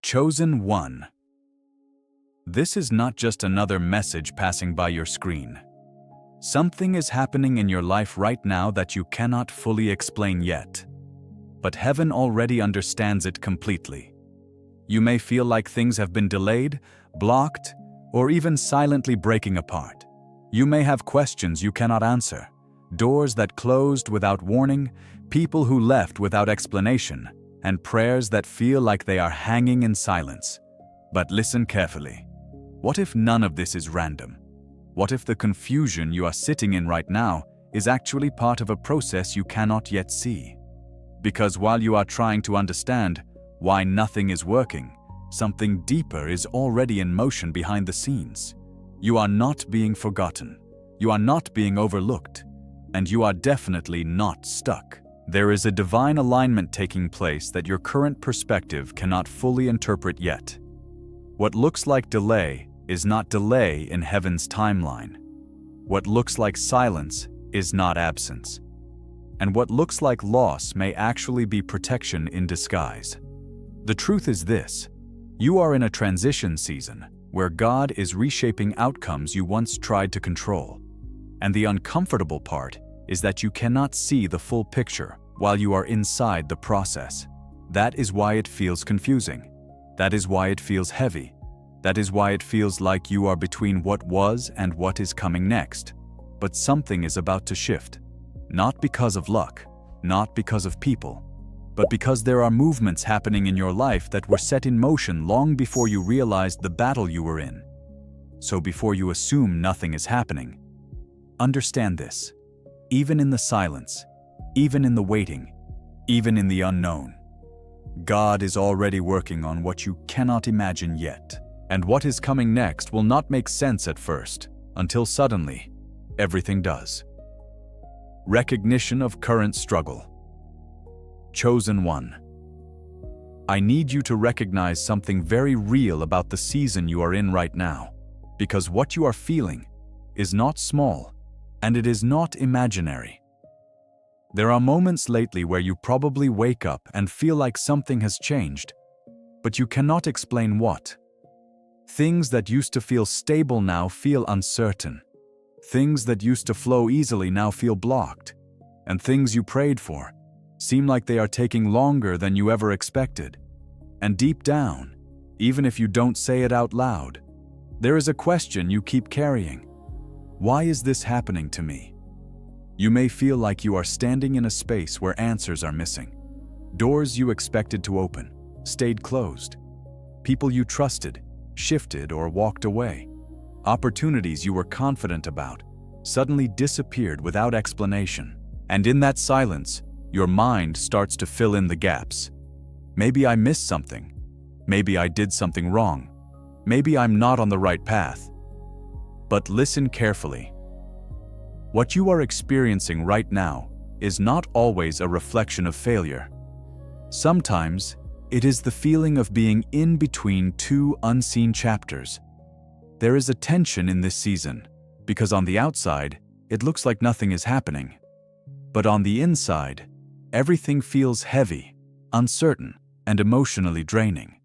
Chosen one. This is not just another message passing by your screen. Something is happening in your life right now that you cannot fully explain yet. But heaven already understands it completely. You may feel like things have been delayed, blocked, or even silently breaking apart. You may have questions you cannot answer, doors that closed without warning, people who left without explanation, and prayers that feel like they are hanging in silence. But listen carefully. What if none of this is random? What if the confusion you are sitting in right now is actually part of a process you cannot yet see? Because while you are trying to understand why nothing is working, something deeper is already in motion behind the scenes. You are not being forgotten. You are not being overlooked. And you are definitely not stuck. There is a divine alignment taking place that your current perspective cannot fully interpret yet. What looks like delay is not delay in heaven's timeline. What looks like silence is not absence. And what looks like loss may actually be protection in disguise. The truth is this: you are in a transition season where God is reshaping outcomes you once tried to control. And the uncomfortable part is that you cannot see the full picture while you are inside the process. That is why it feels confusing. That is why it feels heavy. That is why it feels like you are between what was and what is coming next. But something is about to shift. Not because of luck, not because of people, but because there are movements happening in your life that were set in motion long before you realized the battle you were in. So before you assume nothing is happening, understand this: even in the silence, even in the waiting, even in the unknown, God is already working on what you cannot imagine yet. And what is coming next will not make sense at first, until suddenly, everything does. Recognition of current struggle. Chosen one. I need you to recognize something very real about the season you are in right now, because what you are feeling is not small, and it is not imaginary. There are moments lately where you probably wake up and feel like something has changed, but you cannot explain what. Things that used to feel stable now feel uncertain. Things that used to flow easily now feel blocked. And things you prayed for seem like they are taking longer than you ever expected. And deep down, even if you don't say it out loud, there is a question you keep carrying. Why is this happening to me? You may feel like you are standing in a space where answers are missing. Doors you expected to open stayed closed. People you trusted shifted or walked away. Opportunities you were confident about suddenly disappeared without explanation. And in that silence, your mind starts to fill in the gaps. Maybe I missed something. Maybe I did something wrong. Maybe I'm not on the right path. But listen carefully. What you are experiencing right now is not always a reflection of failure. Sometimes, it is the feeling of being in between two unseen chapters. There is a tension in this season, because on the outside, it looks like nothing is happening. But on the inside, everything feels heavy, uncertain, and emotionally draining.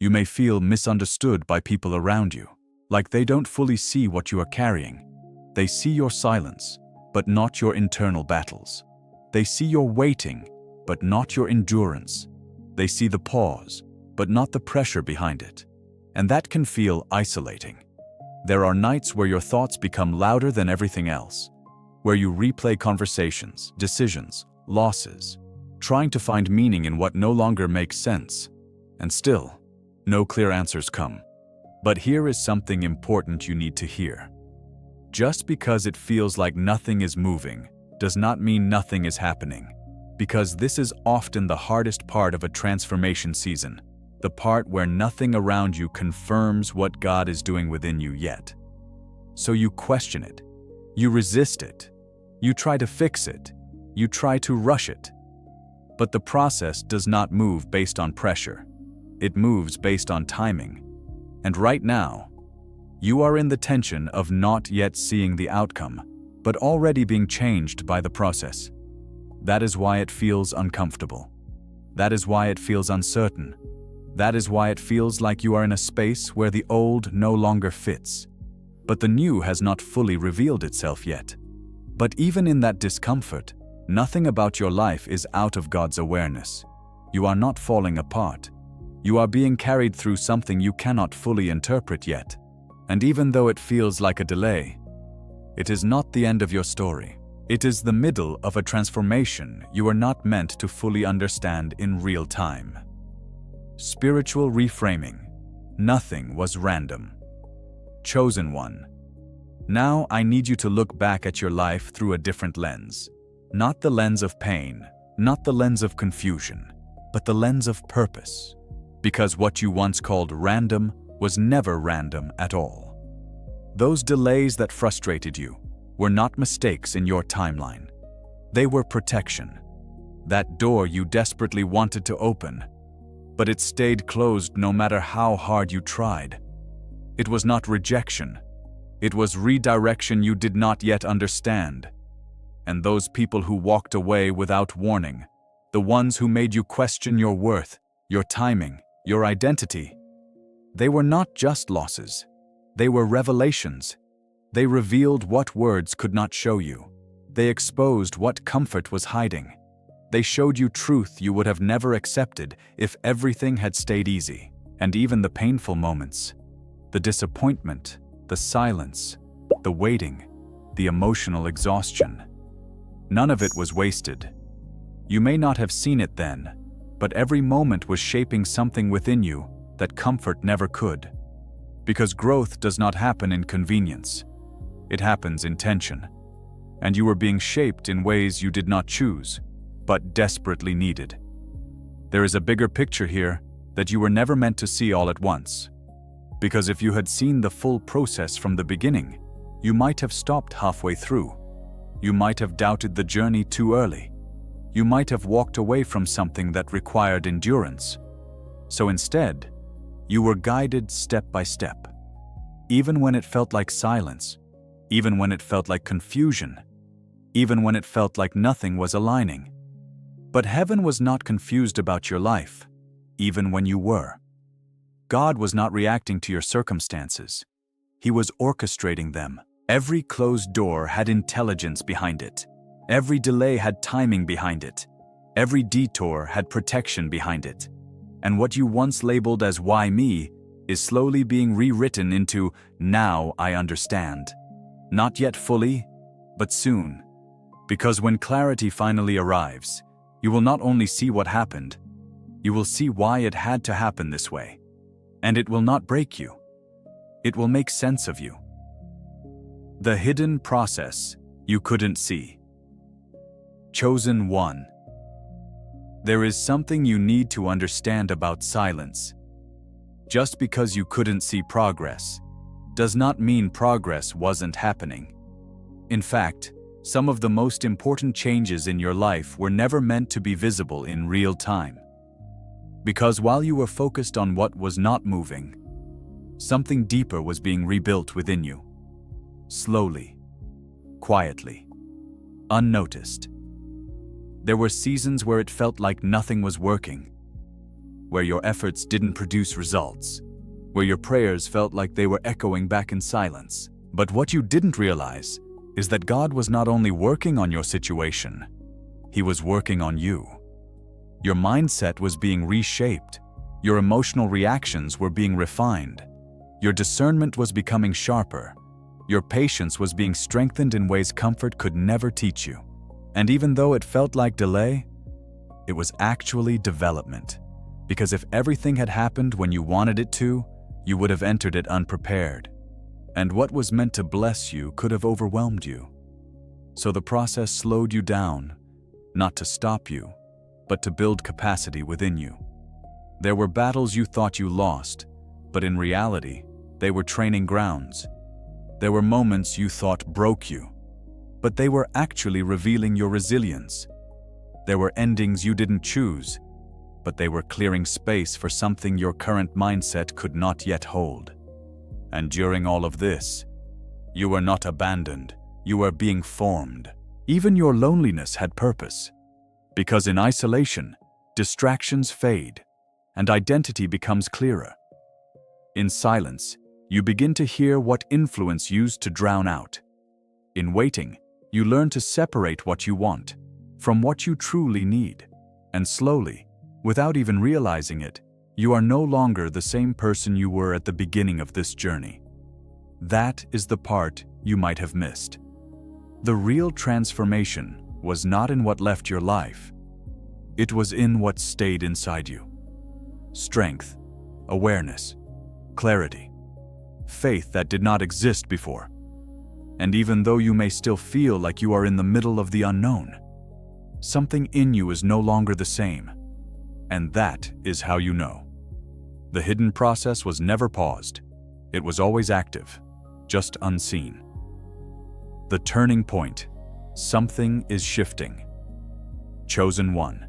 You may feel misunderstood by people around you, like they don't fully see what you are carrying. They see your silence, but not your internal battles. They see your waiting, but not your endurance. They see the pause, but not the pressure behind it. And that can feel isolating. There are nights where your thoughts become louder than everything else, where you replay conversations, decisions, losses, trying to find meaning in what no longer makes sense. And still, no clear answers come. But here is something important you need to hear. Just because it feels like nothing is moving does not mean nothing is happening. Because this is often the hardest part of a transformation season, the part where nothing around you confirms what God is doing within you yet. So you question it, you resist it, you try to fix it, you try to rush it. But the process does not move based on pressure. It moves based on timing. And right now, you are in the tension of not yet seeing the outcome, but already being changed by the process. That is why it feels uncomfortable. That is why it feels uncertain. That is why it feels like you are in a space where the old no longer fits, but the new has not fully revealed itself yet. But even in that discomfort, nothing about your life is out of God's awareness. You are not falling apart. You are being carried through something you cannot fully interpret yet. And even though it feels like a delay, it is not the end of your story. It is the middle of a transformation you are not meant to fully understand in real time. Spiritual reframing. Nothing was random. Chosen one. Now I need you to look back at your life through a different lens. Not the lens of pain, not the lens of confusion, but the lens of purpose. Because what you once called random was never random at all. Those delays that frustrated you were not mistakes in your timeline. They were protection. That door you desperately wanted to open, but it stayed closed no matter how hard you tried. It was not rejection. It was redirection you did not yet understand. And those people who walked away without warning, the ones who made you question your worth, your timing, your identity, they were not just losses. They were revelations. They revealed what words could not show you. They exposed what comfort was hiding. They showed you truth you would have never accepted if everything had stayed easy. And even the painful moments, the disappointment, the silence, the waiting, the emotional exhaustion, none of it was wasted. You may not have seen it then, but every moment was shaping something within you that comfort never could. Because growth does not happen in convenience. It happens in tension. And you were being shaped in ways you did not choose, but desperately needed. There is a bigger picture here that you were never meant to see all at once. Because if you had seen the full process from the beginning, you might have stopped halfway through. You might have doubted the journey too early. You might have walked away from something that required endurance. So instead, you were guided step by step. Even when it felt like silence, even when it felt like confusion, even when it felt like nothing was aligning. But heaven was not confused about your life, even when you were. God was not reacting to your circumstances. He was orchestrating them. Every closed door had intelligence behind it. Every delay had timing behind it. Every detour had protection behind it. And what you once labeled as "why me" is slowly being rewritten into "now I understand." Not yet fully, but soon. Because when clarity finally arrives, you will not only see what happened, you will see why it had to happen this way. And it will not break you. It will make sense of you. The hidden process you couldn't see. Chosen one. There is something you need to understand about silence. Just because you couldn't see progress does not mean progress wasn't happening. In fact, some of the most important changes in your life were never meant to be visible in real time. Because while you were focused on what was not moving, something deeper was being rebuilt within you. Slowly, quietly, unnoticed. There were seasons where it felt like nothing was working, where your efforts didn't produce results, where your prayers felt like they were echoing back in silence. But what you didn't realize is that God was not only working on your situation, He was working on you. Your mindset was being reshaped, your emotional reactions were being refined, your discernment was becoming sharper, your patience was being strengthened in ways comfort could never teach you. And even though it felt like delay, it was actually development. Because if everything had happened when you wanted it to, you would have entered it unprepared. And what was meant to bless you could have overwhelmed you. So the process slowed you down, not to stop you, but to build capacity within you. There were battles you thought you lost, but in reality, they were training grounds. There were moments you thought broke you, but they were actually revealing your resilience. There were endings you didn't choose, but they were clearing space for something your current mindset could not yet hold. And during all of this, you were not abandoned, you were being formed. Even your loneliness had purpose. Because in isolation, distractions fade. and identity becomes clearer. In silence, you begin to hear what influence used to drown out. In waiting, you learn to separate what you want from what you truly need. And slowly, without even realizing it, you are no longer the same person you were at the beginning of this journey. That is the part you might have missed. The real transformation was not in what left your life. It was in what stayed inside you. Strength, awareness, clarity, faith that did not exist before. And even though you may still feel like you are in the middle of the unknown, something in you is no longer the same. And that is how you know. The hidden process was never paused. It was always active, just unseen. The turning point. Something is shifting. Chosen one.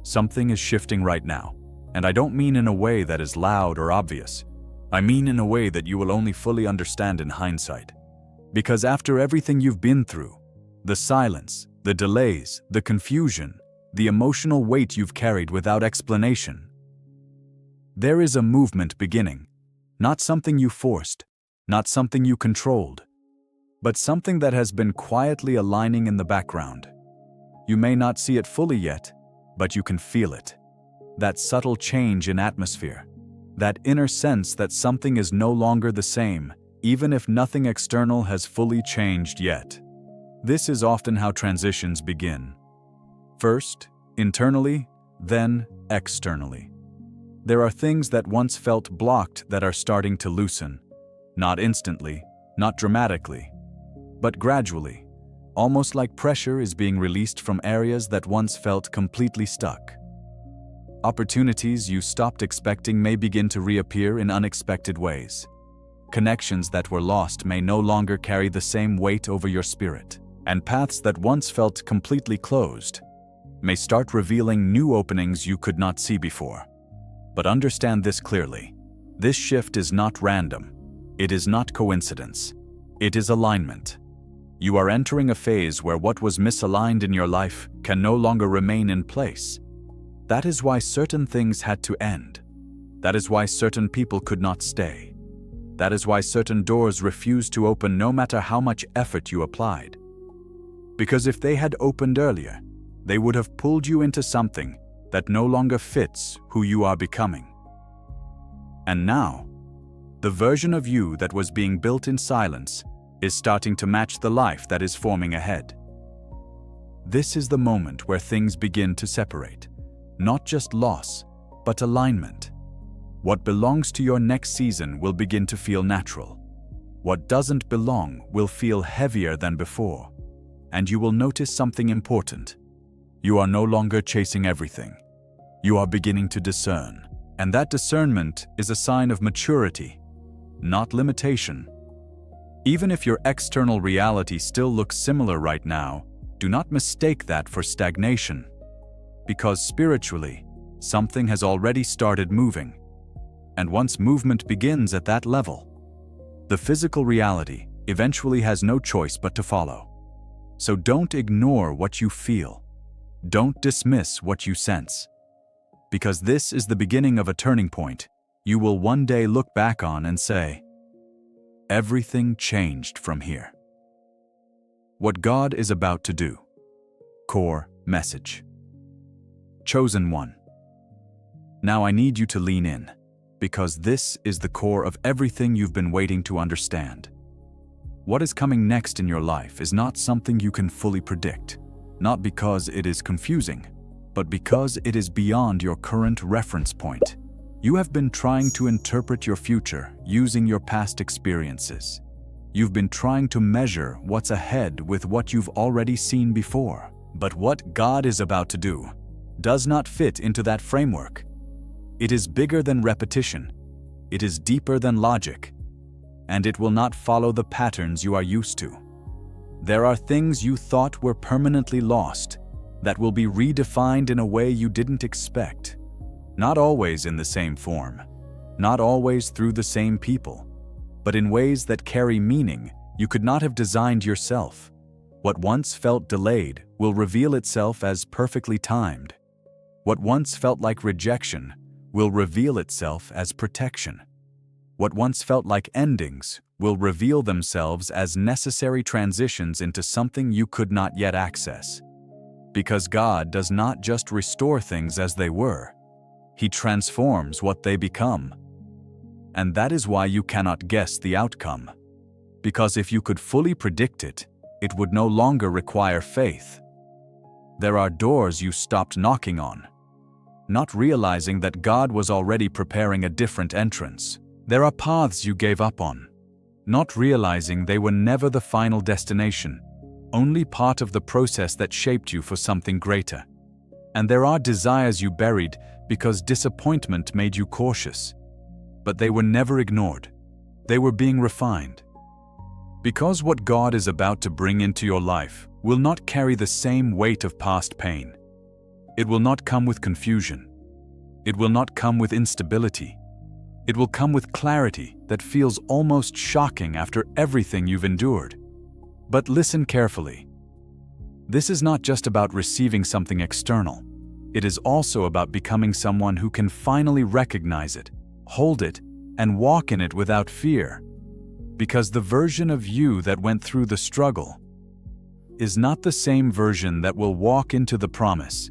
Something is shifting right now. And I don't mean in a way that is loud or obvious. I mean in a way that you will only fully understand in hindsight. Because after everything you've been through, the silence, the delays, the confusion, the emotional weight you've carried without explanation, there is a movement beginning. Not something you forced, not something you controlled, but something that has been quietly aligning in the background. You may not see it fully yet, but you can feel it. That subtle change in atmosphere, that inner sense that something is no longer the same, even if nothing external has fully changed yet. This is often how transitions begin. First, internally, then externally. There are things that once felt blocked that are starting to loosen. Not instantly, not dramatically, but gradually, almost like pressure is being released from areas that once felt completely stuck. Opportunities you stopped expecting may begin to reappear in unexpected ways. Connections that were lost may no longer carry the same weight over your spirit, and paths that once felt completely closed may start revealing new openings you could not see before. But understand this clearly. This shift is not random. It is not coincidence. It is alignment. You are entering a phase where what was misaligned in your life can no longer remain in place. That is why certain things had to end. That is why certain people could not stay. That is why certain doors refused to open no matter how much effort you applied. Because if they had opened earlier, they would have pulled you into something that no longer fits who you are becoming. And now, the version of you that was being built in silence is starting to match the life that is forming ahead. This is the moment where things begin to separate. Not just loss, but alignment. What belongs to your next season will begin to feel natural. What doesn't belong will feel heavier than before. And you will notice something important. You are no longer chasing everything. You are beginning to discern. And that discernment is a sign of maturity, not limitation. Even if your external reality still looks similar right now, do not mistake that for stagnation. Because spiritually, something has already started moving. And once movement begins at that level, the physical reality eventually has no choice but to follow. So don't ignore what you feel. Don't dismiss what you sense. Because this is the beginning of a turning point you will one day look back on and say, everything changed from here. What God is about to do. Core message. Chosen one. Now I need you to lean in, because this is the core of everything you've been waiting to understand. What is coming next in your life is not something you can fully predict, not because it is confusing, but because it is beyond your current reference point. You have been trying to interpret your future using your past experiences. You've been trying to measure what's ahead with what you've already seen before. But what God is about to do does not fit into that framework. It is bigger than repetition. It is deeper than logic. And it will not follow the patterns you are used to. There are things you thought were permanently lost that will be redefined in a way you didn't expect. Not always in the same form, not always through the same people, but in ways that carry meaning you could not have designed yourself. What once felt delayed will reveal itself as perfectly timed. What once felt like rejection will reveal itself as protection. What once felt like endings will reveal themselves as necessary transitions into something you could not yet access. Because God does not just restore things as they were, He transforms what they become. And that is why you cannot guess the outcome. Because if you could fully predict it, it would no longer require faith. There are doors you stopped knocking on, not realizing that God was already preparing a different entrance. There are paths you gave up on, not realizing they were never the final destination, only part of the process that shaped you for something greater. And there are desires you buried because disappointment made you cautious. But they were never ignored. They were being refined. Because what God is about to bring into your life will not carry the same weight of past pain. It will not come with confusion. It will not come with instability. It will come with clarity that feels almost shocking after everything you've endured. But listen carefully. This is not just about receiving something external. It is also about becoming someone who can finally recognize it, hold it, and walk in it without fear. Because the version of you that went through the struggle is not the same version that will walk into the promise.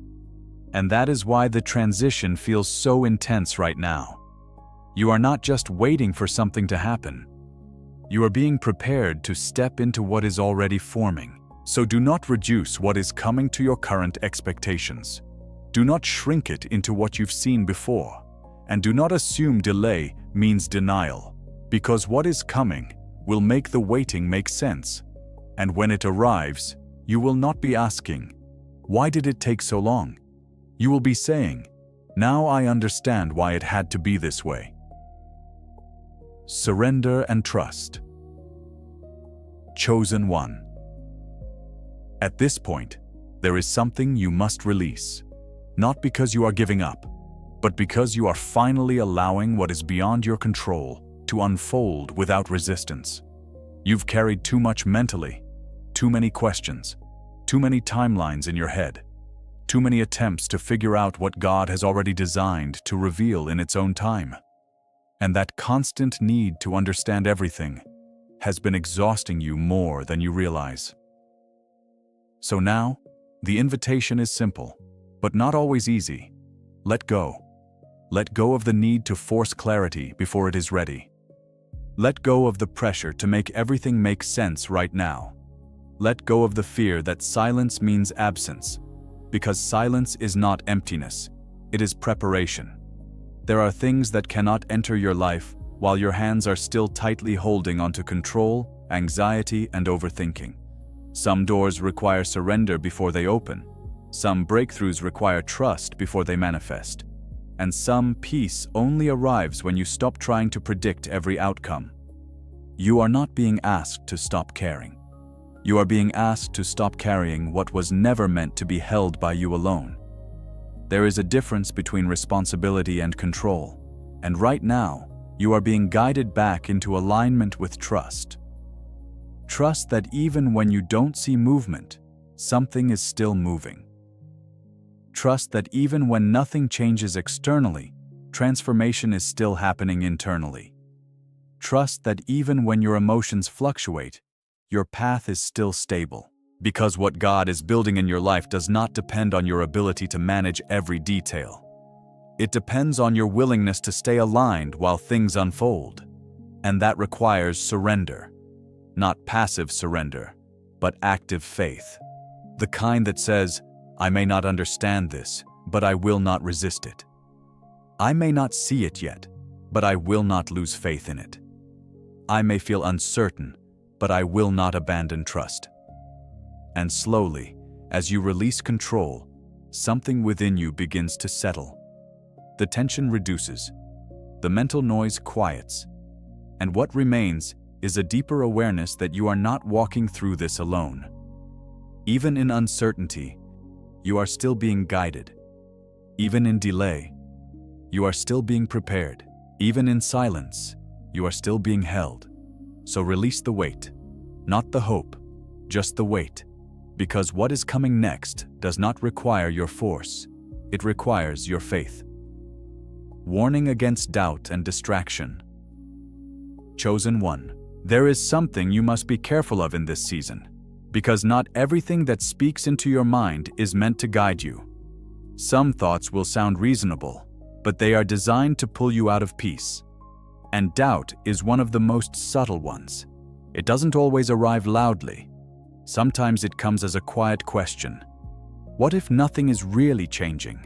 And that is why the transition feels so intense right now. You are not just waiting for something to happen. You are being prepared to step into what is already forming. So do not reduce what is coming to your current expectations. Do not shrink it into what you've seen before. And do not assume delay means denial, because what is coming will make the waiting make sense. And when it arrives, you will not be asking, "Why did it take so long?" You will be saying, "Now I understand why it had to be this way." Surrender and trust. Chosen one. At this point, there is something you must release. Not because you are giving up, but because you are finally allowing what is beyond your control to unfold without resistance. You've carried too much mentally, too many questions, too many timelines in your head, too many attempts to figure out what God has already designed to reveal in its own time. And that constant need to understand everything has been exhausting you more than you realize. So now, the invitation is simple, but not always easy. Let go. Let go of the need to force clarity before it is ready. Let go of the pressure to make everything make sense right now. Let go of the fear that silence means absence, because silence is not emptiness, it is preparation. There are things that cannot enter your life while your hands are still tightly holding onto control, anxiety, and overthinking. Some doors require surrender before they open. Some breakthroughs require trust before they manifest. And some peace only arrives when you stop trying to predict every outcome. You are not being asked to stop caring. You are being asked to stop carrying what was never meant to be held by you alone. There is a difference between responsibility and control, and right now, you are being guided back into alignment with trust. Trust that even when you don't see movement, something is still moving. Trust that even when nothing changes externally, transformation is still happening internally. Trust that even when your emotions fluctuate, your path is still stable. Because what God is building in your life does not depend on your ability to manage every detail. It depends on your willingness to stay aligned while things unfold. And that requires surrender. Not passive surrender, but active faith. The kind that says, "I may not understand this, but I will not resist it. I may not see it yet, but I will not lose faith in it. I may feel uncertain, but I will not abandon trust." And slowly, as you release control, something within you begins to settle. The tension reduces, the mental noise quiets, and what remains is a deeper awareness that you are not walking through this alone. Even in uncertainty, you are still being guided. Even in delay, you are still being prepared. Even in silence, you are still being held. So release the weight, not the hope, just the weight. Because what is coming next does not require your force, it requires your faith. warning against doubt and distraction. Chosen one, there is something you must be careful of in this season, because not everything that speaks into your mind is meant to guide you. Some thoughts will sound reasonable, but they are designed to pull you out of peace. And doubt is one of the most subtle ones. It doesn't always arrive loudly. Sometimes it comes as a quiet question. What if nothing is really changing?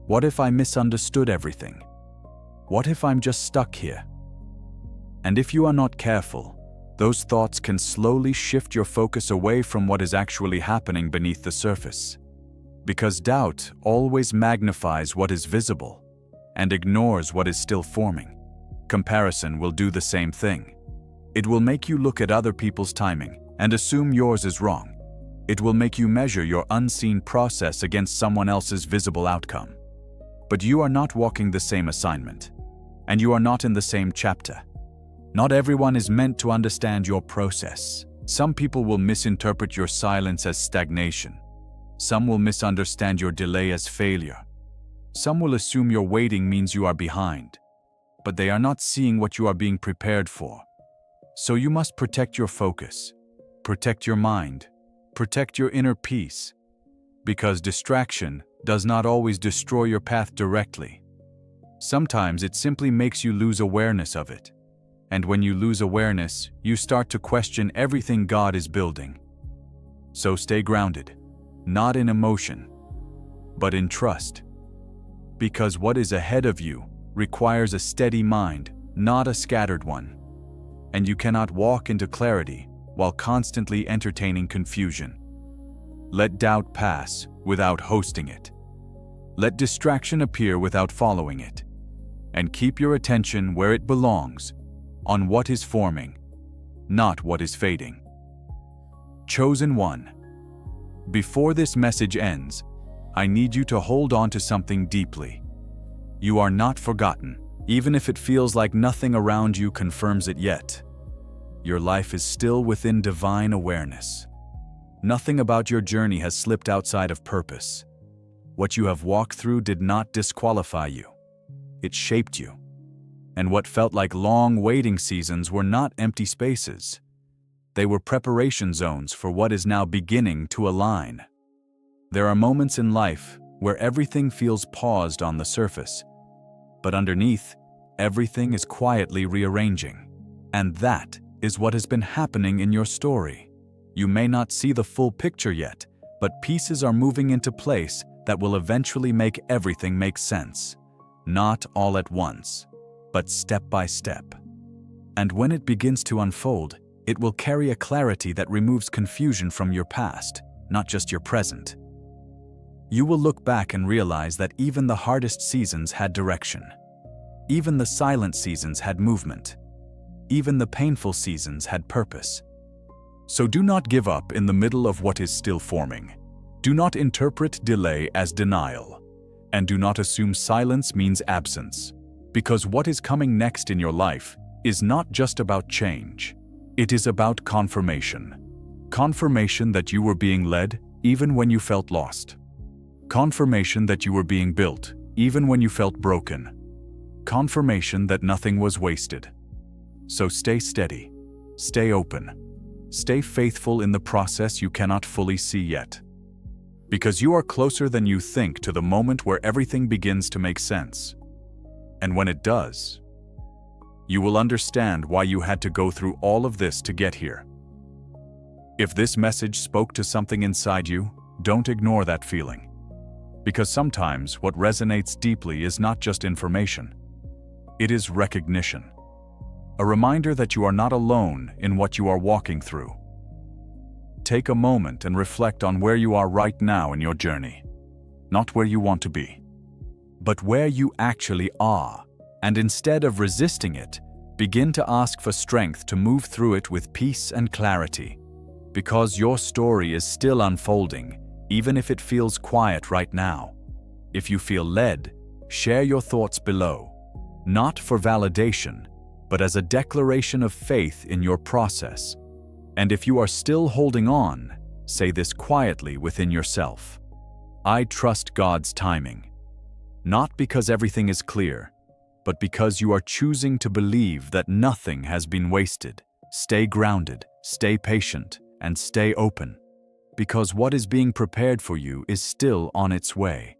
What if I misunderstood everything? What if I'm just stuck here? And if you are not careful, those thoughts can slowly shift your focus away from what is actually happening beneath the surface. Because doubt always magnifies what is visible and ignores what is still forming. Comparison will do the same thing. It will make you look at other people's timing and assume yours is wrong. It will make you measure your unseen process against someone else's visible outcome. But you are not walking the same assignment, and you are not in the same chapter. Not everyone is meant to understand your process. Some people will misinterpret your silence as stagnation. Some will misunderstand your delay as failure. Some will assume your waiting means you are behind, but they are not seeing what you are being prepared for. So you must protect your focus, protect your mind, protect your inner peace, because distraction does not always destroy your path directly. Sometimes it simply makes you lose awareness of it. And when you lose awareness, you start to question everything God is building. So stay grounded, not in emotion, but in trust. Because what is ahead of you requires a steady mind, not a scattered one. And you cannot walk into clarity while constantly entertaining confusion. Let doubt pass without hosting it. Let distraction appear without following it. And keep your attention where it belongs, on what is forming, not what is fading. Chosen one, before this message ends, I need you to hold on to something deeply. You are not forgotten, even if it feels like nothing around you confirms it yet. Your life is still within divine awareness. Nothing about your journey has slipped outside of purpose. What you have walked through did not disqualify you. It shaped you. And what felt like long waiting seasons were not empty spaces. They were preparation zones for what is now beginning to align. There are moments in life where everything feels paused on the surface, but underneath, everything is quietly rearranging. And that is what has been happening in your story. You may not see the full picture yet, but pieces are moving into place that will eventually make everything make sense. Not all at once, but step by step. And when it begins to unfold, it will carry a clarity that removes confusion from your past, not just your present. You will look back and realize that even the hardest seasons had direction. Even the silent seasons had movement. Even the painful seasons had purpose. So do not give up in the middle of what is still forming. Do not interpret delay as denial. And do not assume silence means absence. Because what is coming next in your life is not just about change. It is about confirmation. Confirmation that you were being led even when you felt lost. Confirmation that you were being built even when you felt broken. Confirmation that nothing was wasted. So stay steady, stay open, stay faithful in the process you cannot fully see yet. Because you are closer than you think to the moment where everything begins to make sense. And when it does, you will understand why you had to go through all of this to get here. If this message spoke to something inside you, don't ignore that feeling. Because sometimes what resonates deeply is not just information. It is recognition. A reminder that you are not alone in what you are walking through. Take a moment and reflect on where you are right now in your journey. Not where you want to be, but where you actually are. And instead of resisting it, begin to ask for strength to move through it with peace and clarity. Because your story is still unfolding, even if it feels quiet right now. If you feel led, share your thoughts below. Not for validation, but as a declaration of faith in your process. And if you are still holding on, say this quietly within yourself. I trust God's timing. Not because everything is clear, but because you are choosing to believe that nothing has been wasted. Stay grounded, stay patient, and stay open, because what is being prepared for you is still on its way.